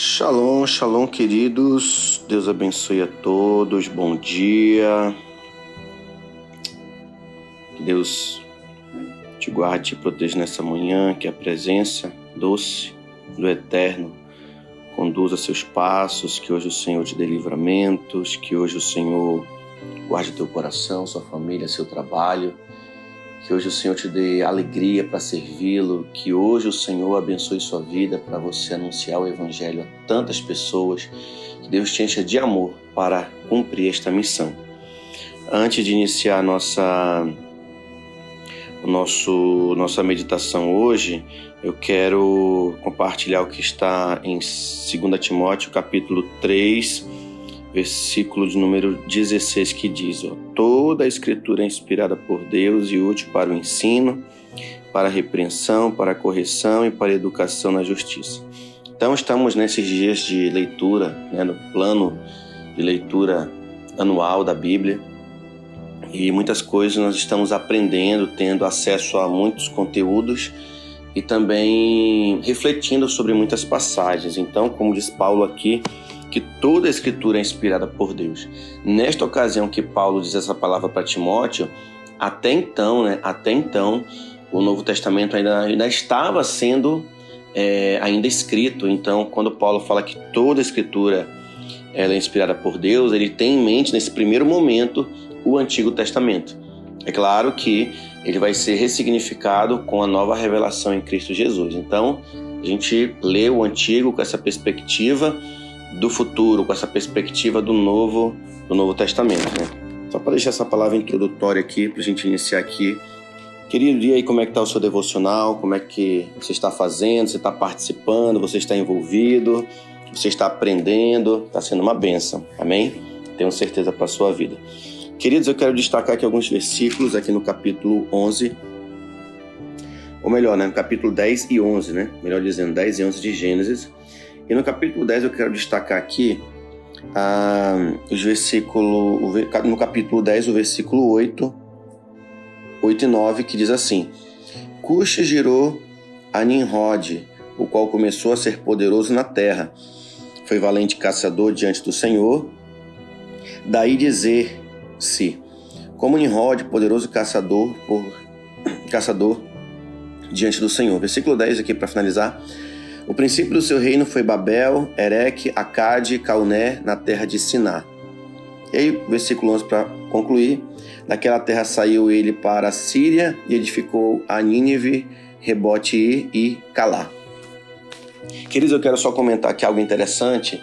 Shalom, shalom, queridos. Deus abençoe a todos. Bom dia. Que Deus te guarde, te proteja nessa manhã. Que a presença doce do Eterno conduza seus passos. Que hoje o Senhor te dê livramentos. Que hoje o Senhor guarde teu coração, sua família, seu trabalho. Que hoje o Senhor te dê alegria para servi-lo. Que hoje o Senhor abençoe sua vida para você anunciar o Evangelho a tantas pessoas. Que Deus te encha de amor para cumprir esta missão. Antes de iniciar nossa meditação hoje, eu quero compartilhar o que está em 2 Timóteo, capítulo 3, versículo de número 16, que diz: toda a escritura é inspirada por Deus e útil para o ensino, para a repreensão, para a correção e para a educação na justiça. Então estamos nesses dias de leitura, no plano de leitura anual da Bíblia, e muitas coisas nós estamos aprendendo, tendo acesso a muitos conteúdos e também refletindo sobre muitas passagens. Então, como diz Paulo aqui, que toda a escritura é inspirada por Deus. Nesta ocasião que Paulo diz essa palavra para Timóteo, até então, o Novo Testamento ainda estava sendo ainda escrito. Então, quando Paulo fala que toda a escritura ela é inspirada por Deus, ele tem em mente, nesse primeiro momento, o Antigo Testamento. É claro que ele vai ser ressignificado com a nova revelação em Cristo Jesus. Então, a gente lê o Antigo com essa perspectiva do futuro, com essa perspectiva do Novo Testamento, Só para deixar essa palavra introdutória aqui, para a gente iniciar aqui. Querido, e aí, como é que está o seu devocional? Como é que você está fazendo? Você está participando? Você está envolvido? Você está aprendendo? Está sendo uma bênção, amém? Tenho certeza para a sua vida. Queridos, eu quero destacar aqui alguns versículos aqui no capítulo 11, ou melhor, no capítulo 10 e 11, Melhor dizendo, 10 e 11 de Gênesis. E no capítulo 10 eu quero destacar aqui os versículos, no capítulo 10, o versículo 8 e 9, que diz assim: Cuxi gerou a Nimrod, o qual começou a ser poderoso na terra. Foi valente caçador diante do Senhor. Daí dizer-se, como Nimrod, poderoso caçador diante do Senhor. Versículo 10 aqui para finalizar. O princípio do seu reino foi Babel, Ereque, Acade, Calné, na terra de Siná. E aí, versículo 11 para concluir. Daquela terra saiu ele para a Síria e edificou a Nínive, Rebote e Calá. Queridos, eu quero só comentar aqui algo interessante.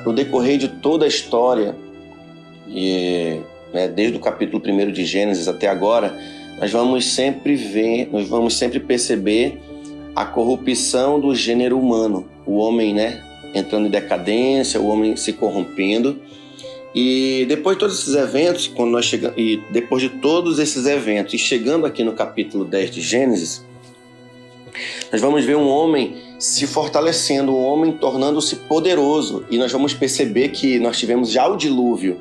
No decorrer de toda a história, desde o capítulo 1 de Gênesis até agora, nós vamos sempre perceber a corrupção do gênero humano, o homem, entrando em decadência, o homem se corrompendo. E depois de todos esses eventos, depois de todos esses eventos, e chegando aqui no capítulo 10 de Gênesis, nós vamos ver um homem se fortalecendo, um homem tornando-se poderoso. E nós vamos perceber que nós tivemos já o dilúvio,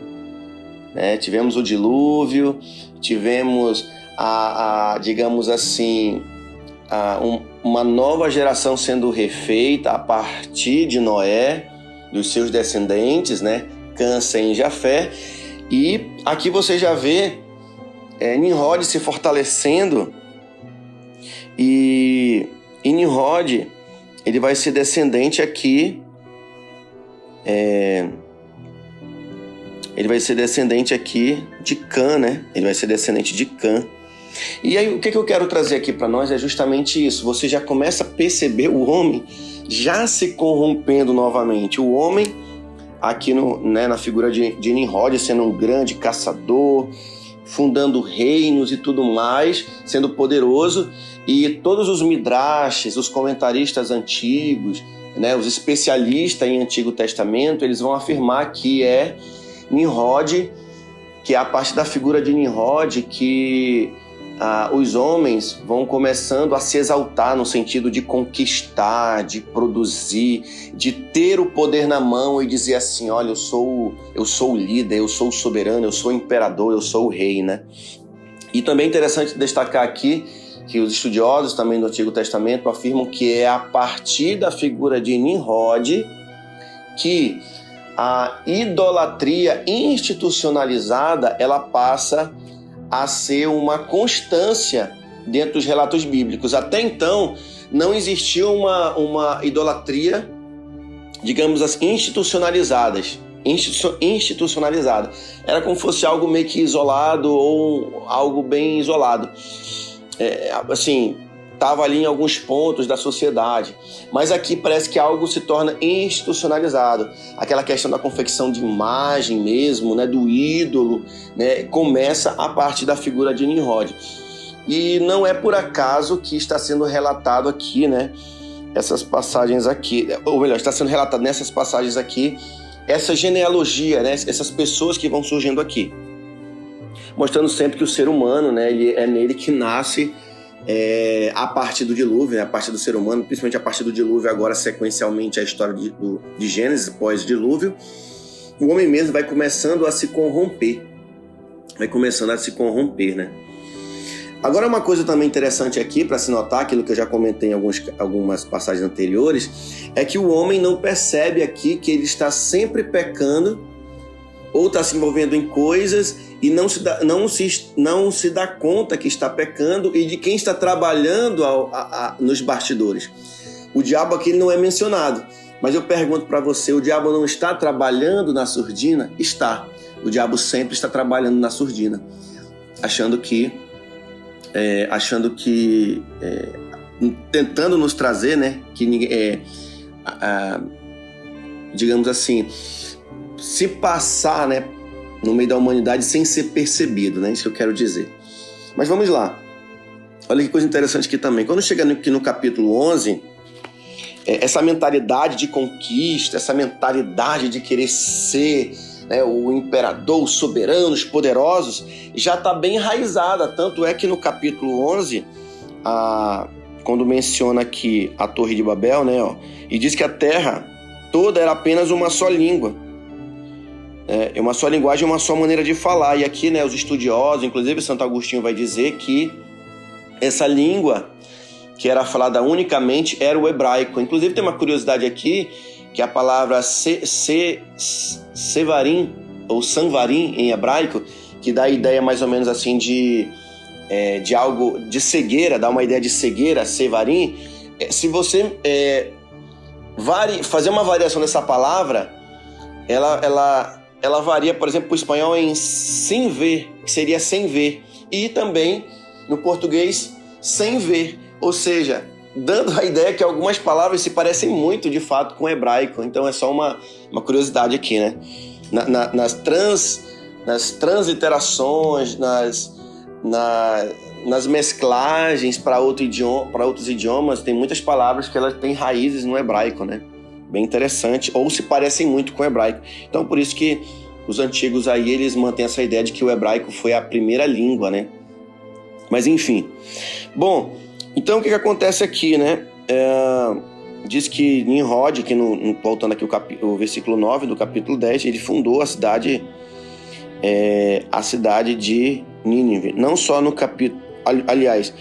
Tivemos o dilúvio, tivemos digamos assim, uma nova geração sendo refeita a partir de Noé, dos seus descendentes, Cã, Sem e Jafé. E aqui você já vê Nimrod se fortalecendo, e Nimrod, ele vai ser descendente aqui, ele vai ser descendente aqui de Cã, Ele vai ser descendente de Cã. E aí, o que eu quero trazer aqui para nós é justamente isso. Você já começa a perceber o homem já se corrompendo novamente. O homem, aqui na figura de Nimrod, sendo um grande caçador, fundando reinos e tudo mais, sendo poderoso. E todos os midrashes, os comentaristas antigos, os especialistas em Antigo Testamento, eles vão afirmar que é Nimrod, que é a parte da figura de Nimrod que os homens vão começando a se exaltar no sentido de conquistar, de produzir, de ter o poder na mão e dizer assim: olha, eu sou o líder, eu sou o soberano, eu sou o imperador, eu sou o rei, E também é interessante destacar aqui que os estudiosos também do Antigo Testamento afirmam que é a partir da figura de Nimrod que a idolatria institucionalizada ela passa a ser uma constância dentro dos relatos bíblicos. Até então, não existia uma idolatria, digamos assim, institucionalizada. Era como se fosse algo meio que isolado ou algo bem isolado. Estava ali em alguns pontos da sociedade. Mas aqui parece que algo se torna institucionalizado. Aquela questão da confecção de imagem mesmo, né, do ídolo, né, começa a partir da figura de Nimrod. E não é por acaso que está sendo relatado aqui, né, essas passagens aqui, ou melhor, está sendo relatado nessas passagens aqui, essa genealogia, né, essas pessoas que vão surgindo aqui. Mostrando sempre que o ser humano, né, é nele que nasce a partir do dilúvio, né, a partir do ser humano, principalmente a partir do dilúvio, agora sequencialmente a história de Gênesis, pós-dilúvio, o homem mesmo vai começando a se corromper. Né? Agora, uma coisa também interessante aqui, para se notar, aquilo que eu já comentei em algumas passagens anteriores, é que o homem não percebe aqui que ele está sempre pecando ou está se envolvendo em coisas e não se dá conta que está pecando e de quem está trabalhando nos bastidores. O diabo aqui não é mencionado, mas eu pergunto para você, o diabo não está trabalhando na surdina? Está. O diabo sempre está trabalhando na surdina, tentando nos trazer, né, digamos assim, se passar, né, no meio da humanidade sem ser percebido, né? Isso que eu quero dizer. Mas vamos lá. Olha que coisa interessante aqui também. Quando chega aqui no capítulo 11, essa mentalidade de conquista, essa mentalidade de querer ser, né, o imperador, os soberanos, poderosos, já está bem enraizada. Tanto é que no capítulo 11, quando menciona aqui a Torre de Babel, né, e diz que a terra toda era apenas uma só língua. É uma só linguagem, uma só maneira de falar. E aqui, né, os estudiosos, inclusive Santo Agostinho vai dizer que essa língua que era falada unicamente era o hebraico. Inclusive tem uma curiosidade aqui, que a palavra sevarim, ou sanvarim em hebraico, que dá a ideia mais ou menos assim de algo de cegueira, dá uma ideia de cegueira, sevarim. Se você fazer uma variação dessa palavra, ela varia, por exemplo, para o espanhol em sem ver, que seria sem ver, e também no português sem ver, ou seja, dando a ideia que algumas palavras se parecem muito de fato com o hebraico. Então é só uma curiosidade aqui, né? Nas transliterações, nas mesclagens para outros idiomas, tem muitas palavras que elas têm raízes no hebraico, né? Bem interessante, ou se parecem muito com o hebraico. Então, por isso que os antigos aí, eles mantêm essa ideia de que o hebraico foi a primeira língua, né? Mas, enfim. Bom, então o que acontece aqui, né? Diz que Nimrod, voltando aqui o versículo 9 do capítulo 10, ele fundou a cidade de Nínive. Não só no capítulo... Aliás,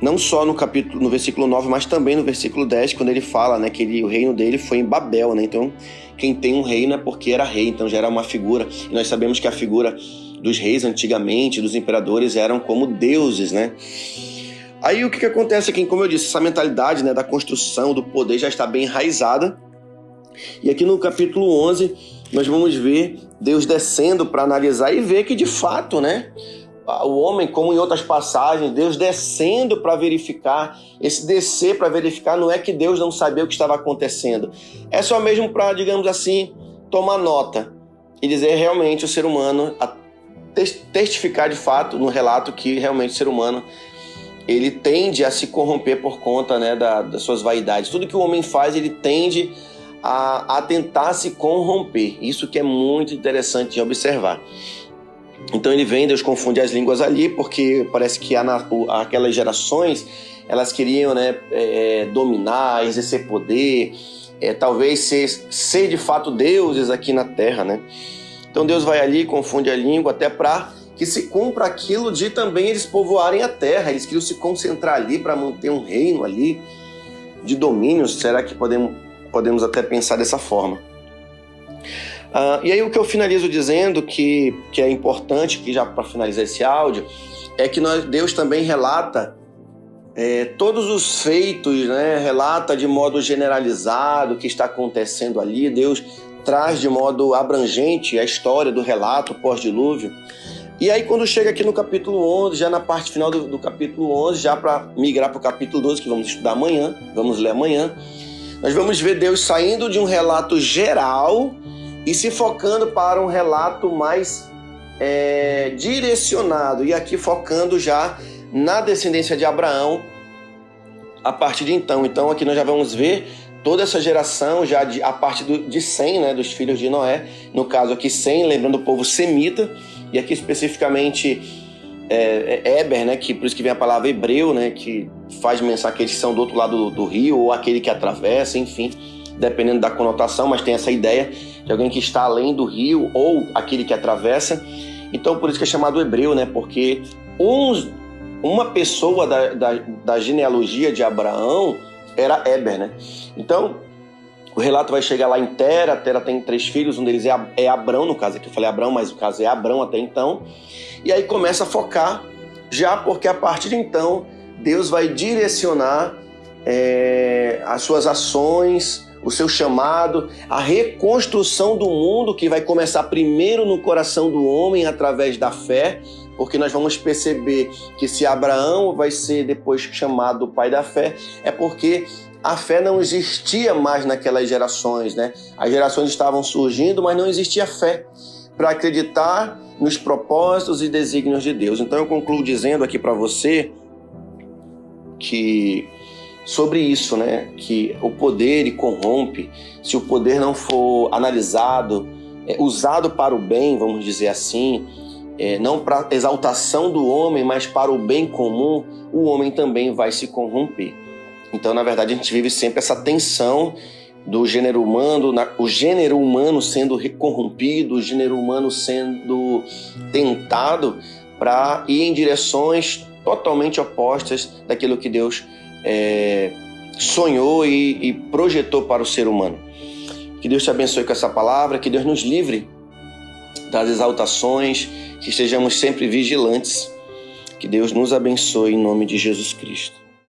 não só no versículo 9, mas também no versículo 10, quando ele fala, né, que o reino dele foi em Babel, né? Então, quem tem um reino é porque era rei, então já era uma figura. E nós sabemos que a figura dos reis antigamente, dos imperadores, eram como deuses, né? Aí o que acontece aqui? Como eu disse, essa mentalidade, né, da construção, do poder já está bem enraizada. E aqui no capítulo 11, nós vamos ver Deus descendo para analisar e ver que de fato, né, o homem, como em outras passagens, Deus descendo para verificar. Esse descer para verificar não é que Deus não sabia o que estava acontecendo. É só mesmo para, digamos assim, tomar nota e dizer realmente o ser humano, testificar de fato no relato que realmente o ser humano ele tende a se corromper por conta, né, das suas vaidades. Tudo que o homem faz, ele tende a tentar se corromper. Isso que é muito interessante de observar. Então ele vem, Deus confunde as línguas ali, porque parece que aquelas gerações, elas queriam, né, dominar, exercer poder, talvez ser de fato deuses aqui na terra, né? Então Deus vai ali, confunde a língua até para que se cumpra aquilo de também eles povoarem a terra. Eles queriam se concentrar ali para manter um reino ali de domínio. Será que podemos até pensar dessa forma? E aí o que eu finalizo dizendo que é importante, que já para finalizar esse áudio, é que Deus também relata todos os feitos, né? Relata de modo generalizado o que está acontecendo ali. Deus traz de modo abrangente a história do relato pós-dilúvio. E aí quando chega aqui no capítulo 11, já na parte final do capítulo 11, já para migrar para o capítulo 12, que vamos estudar amanhã, vamos ler amanhã, nós vamos ver Deus saindo de um relato geral e se focando para um relato mais direcionado, e aqui focando já na descendência de Abraão a partir de então. Então aqui nós já vamos ver toda essa geração, já a partir de Sem, né, dos filhos de Noé, no caso aqui Sem, lembrando o povo semita, e aqui especificamente Éber, né, que por isso que vem a palavra hebreu, né, que faz menção àqueles que são do outro lado do rio, ou aquele que atravessa, enfim, dependendo da conotação, mas tem essa ideia de alguém que está além do rio, ou aquele que atravessa. Então por isso que é chamado hebreu, né, porque uma pessoa da genealogia de Abraão era Éber, né? Então o relato vai chegar lá em Tera. Tera tem 3 filhos, um deles é Abrão, no caso aqui eu falei Abrão, mas o caso é Abrão até então. E aí começa a focar já, porque a partir de então Deus vai direcionar as suas ações, o seu chamado, a reconstrução do mundo, que vai começar primeiro no coração do homem através da fé, porque nós vamos perceber que se Abraão vai ser depois chamado o pai da fé, é porque a fé não existia mais naquelas gerações, né? As gerações estavam surgindo, mas não existia fé para acreditar nos propósitos e desígnios de Deus. Então eu concluo dizendo aqui para você que sobre isso, né? Que o poder ele corrompe. Se o poder não for analisado, usado para o bem, vamos dizer assim, não para exaltação do homem, mas para o bem comum, o homem também vai se corromper. Então, na verdade, a gente vive sempre essa tensão do gênero humano, o gênero humano sendo corrompido, o gênero humano sendo tentado para ir em direções totalmente opostas daquilo que Deus sonhou e projetou para o ser humano. Que Deus te abençoe com essa palavra, que Deus nos livre das exaltações, que estejamos sempre vigilantes. Que Deus nos abençoe em nome de Jesus Cristo.